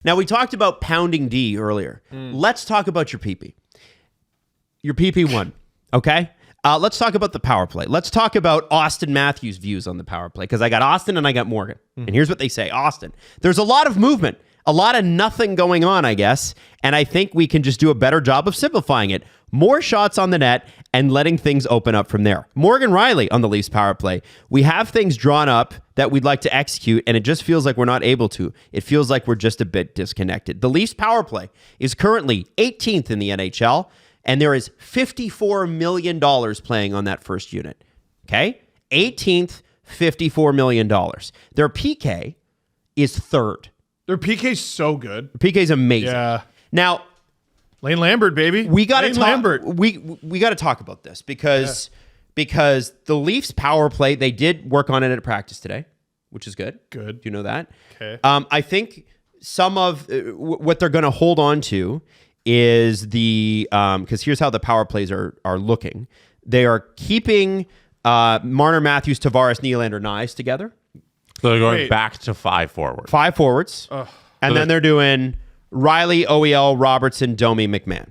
Now, we talked about pounding D earlier. Let's talk about your PP. Your PP1, okay? Let's talk about the power play. Let's talk about Austin Matthews' views on the power play, because I got Austin and I got Morgan. And here's what they say. Austin, there's a lot of movement, a lot of nothing going on, I guess, and I think we can just do a better job of simplifying it. More shots on the net and letting things open up from there. Morgan Riley on the Leafs power play. We have things drawn up that we'd like to execute, and it just feels like we're not able to. It feels like we're just a bit disconnected. The Leafs power play is currently 18th in the NHL, and there is $54 million playing on that first unit. Okay? 18th, $54 million. Their PK is third. Their PK's so good. PK is amazing. Yeah. Now, Lane Lambert, baby. we got to Lane talk. Lambert. We got to talk about this because the Leafs power play, they did work on it at practice today, which is good. Good. Do you know that? Okay. I think some of what they're going to hold on to is the because here's how the power plays are looking. They are keeping Marner, Matthews, Tavares, Nylander, Nyes together. So they're going back to 5 forward. 5 forwards. And then they're doing Riley, OEL, Robertson, Domi, McMahon.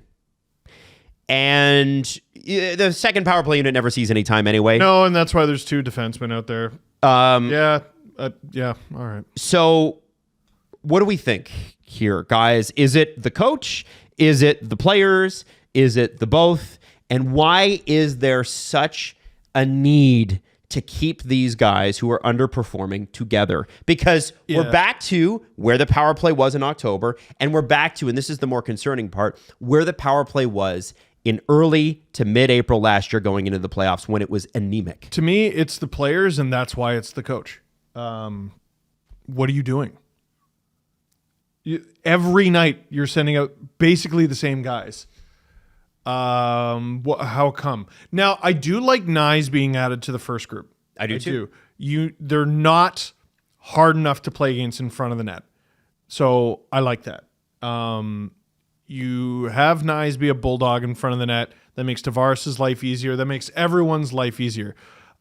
And the second power play unit never sees any time anyway. No, and that's why there's 2 defensemen out there. Yeah. All right. So what do we think here, guys? Is it the coach? Is it the players? Is it the both? And why is there such a need to keep these guys who are underperforming together? Because we're back to where the power play was in October, and we're back to, and this is the more concerning part, where the power play was in early to mid-April last year going into the playoffs when it was anemic. To me, it's the players, and that's why it's the coach. What are you doing? Every night you're sending out basically the same guys. How come? Now, I do like Nyes being added to the first group. I do too. They're not hard enough to play against in front of the net. So I like that. You have Nyes be a bulldog in front of the net. That makes Tavares' life easier. That makes everyone's life easier.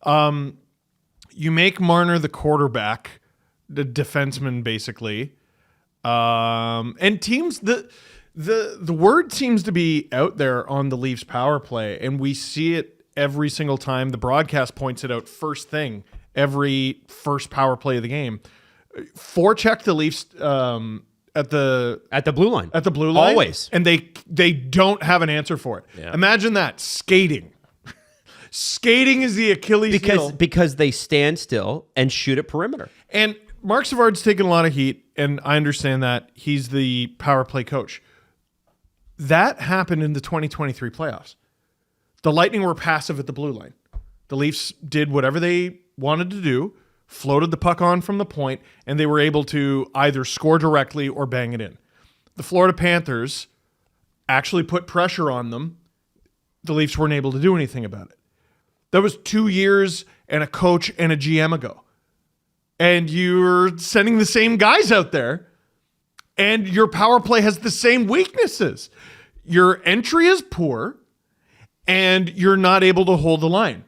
You make Marner the quarterback, the defenseman, basically. And teams, the word seems to be out there on the Leafs power play, and we see it every single time. The broadcast points it out first thing, every first power play of the game. Forecheck the Leafs at the blue line. At the blue line. Always. And they don't have an answer for it. Yeah. Imagine that. Skating. Skating is the Achilles heel. Because they stand still and shoot at perimeter. And Mark Savard's taken a lot of heat, and I understand that. He's the power play coach. That happened in the 2023 playoffs. The Lightning were passive at the blue line. The Leafs did whatever they wanted to do, floated the puck on from the point, and they were able to either score directly or bang it in. The Florida Panthers actually put pressure on them. The Leafs weren't able to do anything about it. That was 2 years and a coach and a GM ago. And you're sending the same guys out there, and your power play has the same weaknesses. Your entry is poor, and you're not able to hold the line.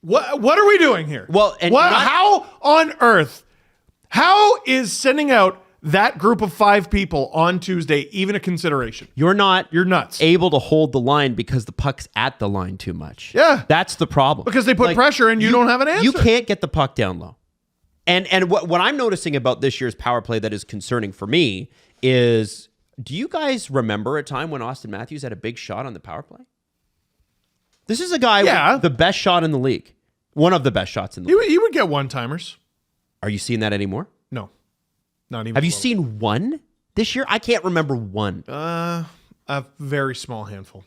What are we doing here? Well, and how on earth? How is sending out that group of 5 people on Tuesday even a consideration? You're nuts. Able to hold the line because the puck's at the line too much. Yeah. That's the problem. Because they put pressure and you don't have an answer. You can't get the puck down low. And what I'm noticing about this year's power play that is concerning for me is, do you guys remember a time when Austin Matthews had a big shot on the power play? This is a guy with the best shot in the league. One of the best shots in the league. He would get one-timers. Are you seeing that anymore? No. Not even. Have you seen one this year? I can't remember one. A very small handful.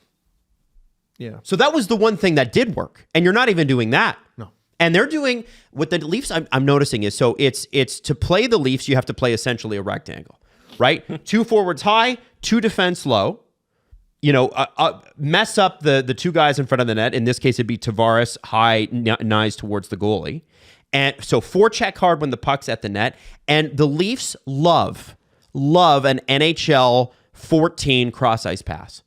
Yeah. So that was the one thing that did work. And you're not even doing that. No. And they're doing what the Leafs I'm noticing is, so it's to play the Leafs, you have to play essentially a rectangle, right? 2 forwards high, 2 defense low. You know, mess up the 2 guys in front of the net. In this case, it'd be Tavares high, Nyes towards the goalie. And so forecheck hard when the puck's at the net. And the Leafs love an NHL 14 cross ice pass.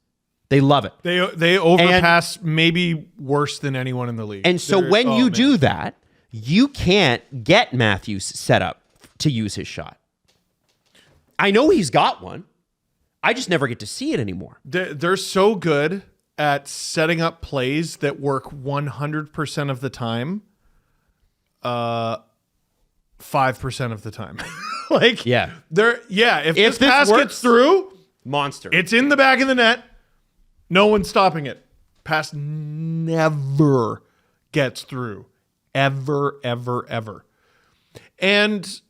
They love it. They overpass maybe worse than anyone in the league. And so when you do that, you can't get Matthews set up to use his shot. I know he's got one. I just never get to see it anymore. They're so good at setting up plays that work 100% of the time, 5% of the time. Like, Yeah. if this pass gets through, Monster. it's in the back of the net. No one's stopping it. Pass never gets through. Ever, ever, ever. And,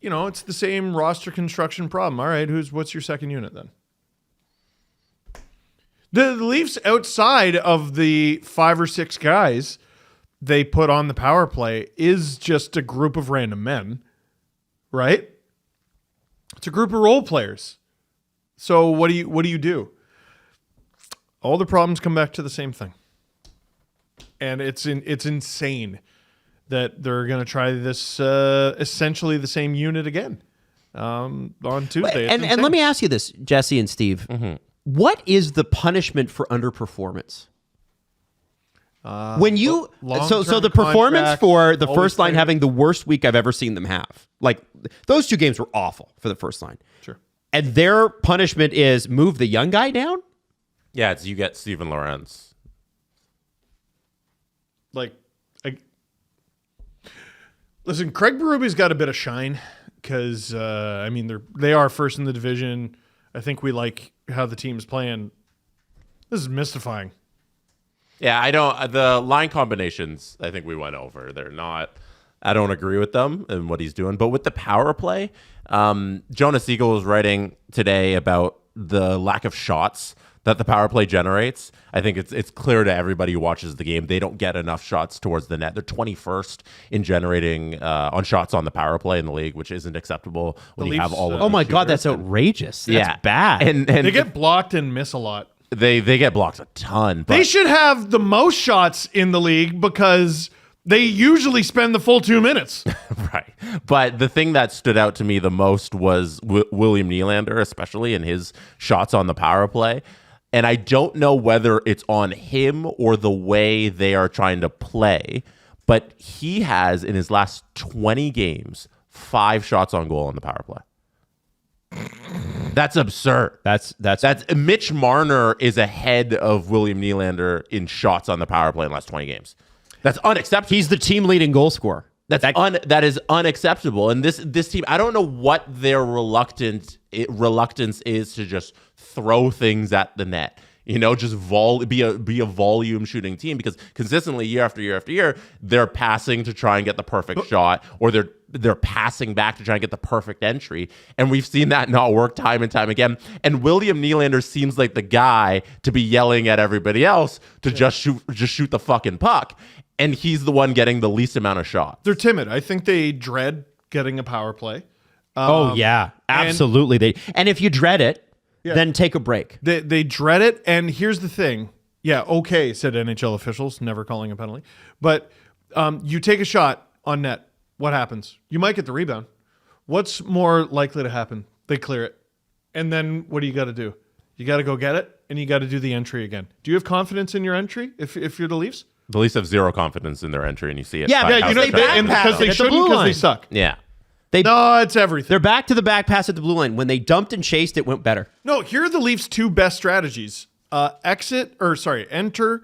it's the same roster construction problem. All right, what's your second unit then? The Leafs, outside of the 5 or 6 guys they put on the power play, is just a group of random men, right? It's a group of role players. So what do you do? All the problems come back to the same thing, and it's insane that they're going to try this essentially the same unit again on Tuesday. And let me ask you this, Jesse and Steve. Mm-hmm. What is the punishment for underperformance? When you so the performance for the first line having the worst week I've ever seen them have. Like, those 2 games were awful for the first line. Sure. And their punishment is move the young guy down? Yeah, you get Steven Lorentz. Listen, Craig Berube's got a bit of shine because they are first in the division. I think we like how the team's playing. This is mystifying. Yeah, the line combinations, I think we went over. They're not, I don't agree with them and what he's doing. But with the power play, Jonas Siegel was writing today about the lack of shots that the power play generates. I think it's clear to everybody who watches the game, they don't get enough shots towards the net. They're 21st in generating on shots on the power play in the league, which isn't acceptable when you have all of oh my God, that's outrageous. That's bad. And they get blocked and miss a lot. They get blocked a ton. But they should have the most shots in the league because they usually spend the full 2 minutes. Right. But the thing that stood out to me the most was William Nylander, especially in his shots on the power play. And I don't know whether it's on him or the way they are trying to play, but he has, in his last 20 games, 5 shots on goal on the power play. That's absurd. That's Mitch Marner is ahead of William Nylander in shots on the power play in the last 20 games. That's unacceptable. He's the team leading goal scorer. That is unacceptable. And this team, I don't know what their reluctance is to just throw things at the net. Just be a volume shooting team, because consistently year after year after year, they're passing to try and get the perfect shot, or they're passing back to try and get the perfect entry. And we've seen that not work time and time again. And William Nylander seems like the guy to be yelling at everybody else to just shoot the fucking puck. And he's the one getting the least amount of shots. They're timid. I think they dread getting a power play. Oh yeah, absolutely. And if you dread it, then take a break. They dread it. And here's the thing. Yeah, okay, said NHL officials, never calling a penalty. But you take a shot on net. What happens? You might get the rebound. What's more likely to happen? They clear it. And then what do you got to do? You got to go get it, and you got to do the entry again. Do you have confidence in your entry if you're the Leafs? The Leafs have zero confidence in their entry, and you see it. Yeah, because they shouldn't, because they suck. Yeah. No, it's everything. They're back to the back pass at the blue line. When they dumped and chased, it went better. No, here are the Leafs' 2 best strategies. Enter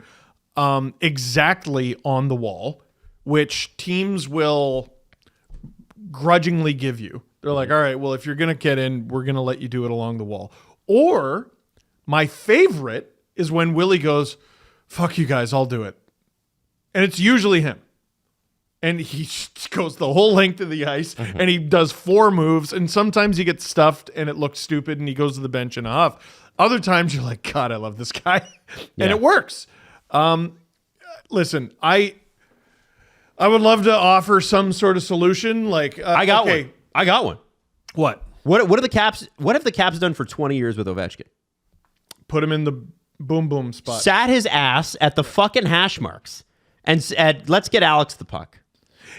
exactly on the wall, which teams will grudgingly give you. They're like, all right, well, if you're going to get in, we're going to let you do it along the wall. Or my favorite is when Willie goes, fuck you guys, I'll do it. And it's usually him. And he just goes the whole length of the ice, and he does 4 moves, and sometimes he gets stuffed and it looks stupid and he goes to the bench in a huff. Other times you're like, God, I love this guy. And it works. Listen, I would love to offer some sort of solution. Like I got one. What? What have the Caps done for 20 years with Ovechkin? Put him in the boom boom spot. Sat his ass at the fucking hash marks and said, let's get Alex the puck.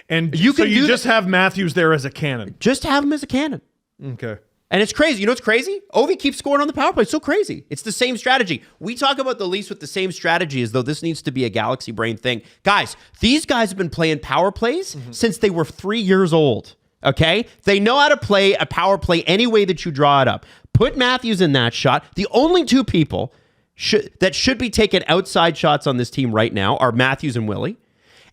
And you just have Matthews there as a cannon. Just have him as a cannon. Okay. And it's crazy. You know what's crazy? Ovi keeps scoring on the power play. It's so crazy. It's the same strategy. We talk about the Leafs with the same strategy as though this needs to be a Galaxy brain thing. Guys, these guys have been playing power plays since they were 3 years old. Okay? They know how to play a power play any way that you draw it up. Put Matthews in that shot. The only two people that should be taking outside shots on this team right now are Matthews and Willie.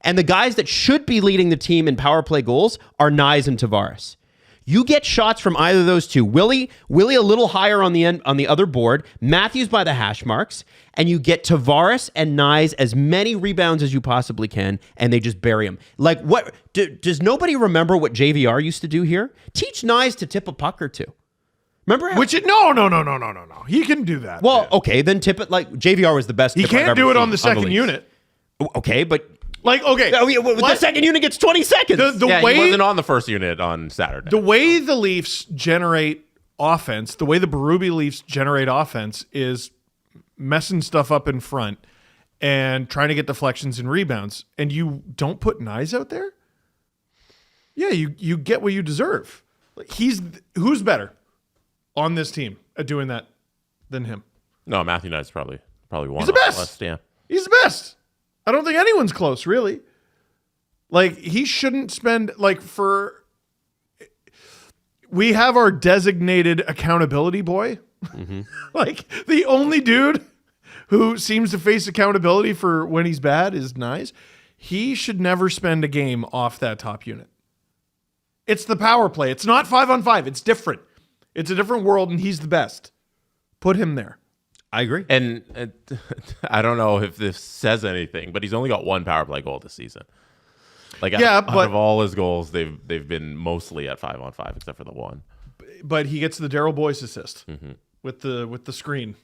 And the guys that should be leading the team in power play goals are Nyes and Tavares. You get shots from either of those two. Willie a little higher on the end on the other board, Matthews by the hash marks, and you get Tavares and Nyes as many rebounds as you possibly can, and they just bury them. Like what? Does nobody remember what JVR used to do here? Teach Nyes to tip a puck or two. Remember? No. He can do that. Well, okay, then tip it like JVR was the best. he tipper I've can't ever do it seen on the second Leafs. unit. Okay, but Okay. the second unit gets 20 seconds. The Yeah, way he wasn't on the first unit on Saturday. the way the Leafs generate offense, the way the Berube Leafs generate offense is messing stuff up in front and trying to get deflections and rebounds. And you don't put Nyes out there? Yeah, you get what you deserve. Who's better on this team at doing that than him? No, Matthew Knight's probably one. He's the best. List, yeah. He's the best. I don't think anyone's close, really. Like, he shouldn't spend, we have our designated accountability boy. Mm-hmm. Like, the only dude who seems to face accountability for when he's bad is Nyes. He should never spend a game off that top unit. It's the power play. It's not 5-on-5. It's different. It's a different world, and he's the best. Put him there. I agree. And I don't know if this says anything, but he's only got one power play goal this season. Like out of all his goals, they've been mostly at 5-on-5, except for the one. But he gets the Daryl Boyce assist with the screen.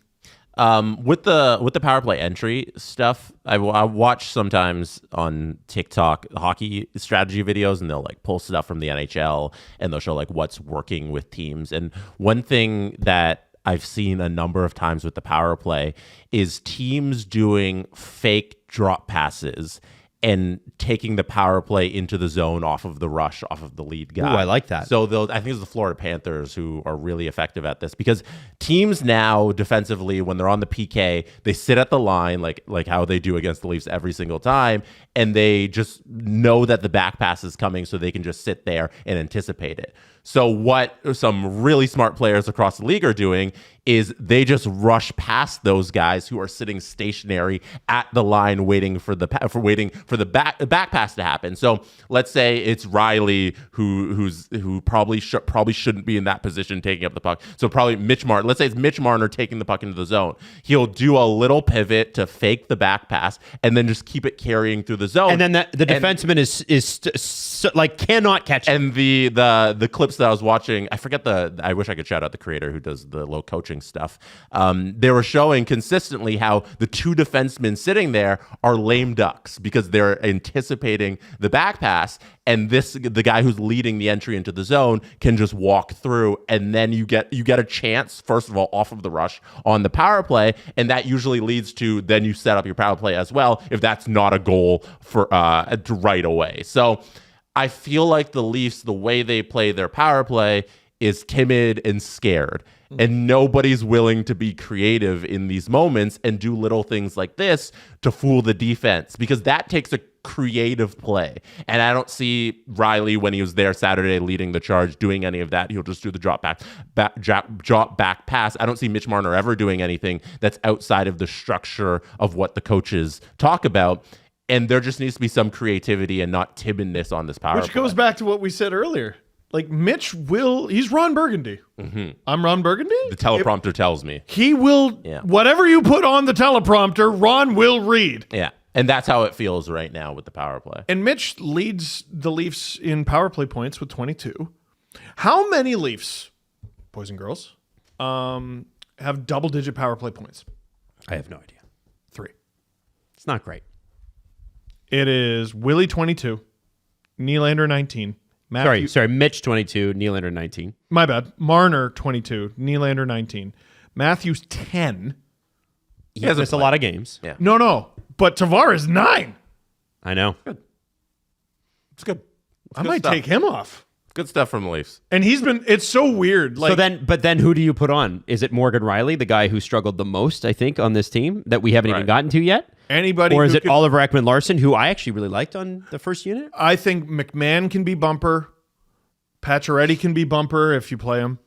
With the power play entry stuff, I watch sometimes on TikTok hockey strategy videos, and they'll like pull stuff from the NHL, and they'll show like what's working with teams. And one thing that I've seen a number of times with the power play is teams doing fake drop passes and taking the power play into the zone off of the rush, off of the lead guy. Ooh, I like that. So I think it's the Florida Panthers who are really effective at this, because teams now defensively, when they're on the PK, they sit at the line like how they do against the Leafs every single time, and they just know that the back pass is coming, so they can just sit there and anticipate it. So what some really smart players across the league are doing is they just rush past those guys who are sitting stationary at the line waiting for the back pass to happen. So let's say it's Riley who probably shouldn't be in that position taking up the puck. So probably Mitch Marner. Let's say it's Mitch Marner taking the puck into the zone. He'll do a little pivot to fake the back pass and then just keep it carrying through the zone. And then the defenseman cannot catch it. And the clips that I was watching, I wish I could shout out the creator who does the low coaching stuff. They were showing consistently how the two defensemen sitting there are lame ducks because they're anticipating the back pass, and the guy who's leading the entry into the zone can just walk through, and then you get a chance, first of all, off of the rush on the power play, and that usually leads to then you set up your power play as well if that's not a goal for right away. So I feel like the Leafs, the way they play their power play is timid and scared. And nobody's willing to be creative in these moments and do little things like this to fool the defense, because that takes a creative play. And I don't see Riley, when he was there Saturday leading the charge, doing any of that. He'll just do the drop back pass. I don't see Mitch Marner ever doing anything that's outside of the structure of what the coaches talk about. And there just needs to be some creativity and not timidness on this power play. Which goes back to what we said earlier. Like, Mitch he's Ron Burgundy. Mm-hmm. I'm Ron Burgundy? The teleprompter tells me. He will, whatever you put on the teleprompter, Ron will read. Yeah. And that's how it feels right now with the power play. And Mitch leads the Leafs in power play points with 22. How many Leafs, boys and girls, have double-digit power play points? I have no idea. 3. It's not great. It is Willie 22, Nylander 19. Sorry, Mitch 22, Nylander 19. My bad. Marner 22, Nylander 19. Matthews 10. He has missed a lot of games. Yeah. No. But Tavares 9. I know. Good. It's good. I might take him off. Good stuff from the Leafs. And it's so weird. Like, but then who do you put on? Is it Morgan Riley, the guy who struggled the most, I think, on this team that we haven't even gotten to yet? Anybody? Or is it Oliver Ekman-Larsson, who I actually really liked on the first unit? I think McMahon can be bumper. Pacioretty can be bumper if you play him.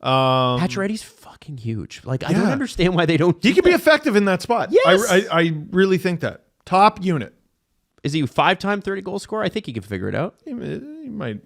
Pacioretty's fucking huge. Like, I don't understand why they don't. He can be effective in that spot. Yes. I really think that. Top unit. Is he a 5-time 30 goal scorer? I think he can figure it out. He might.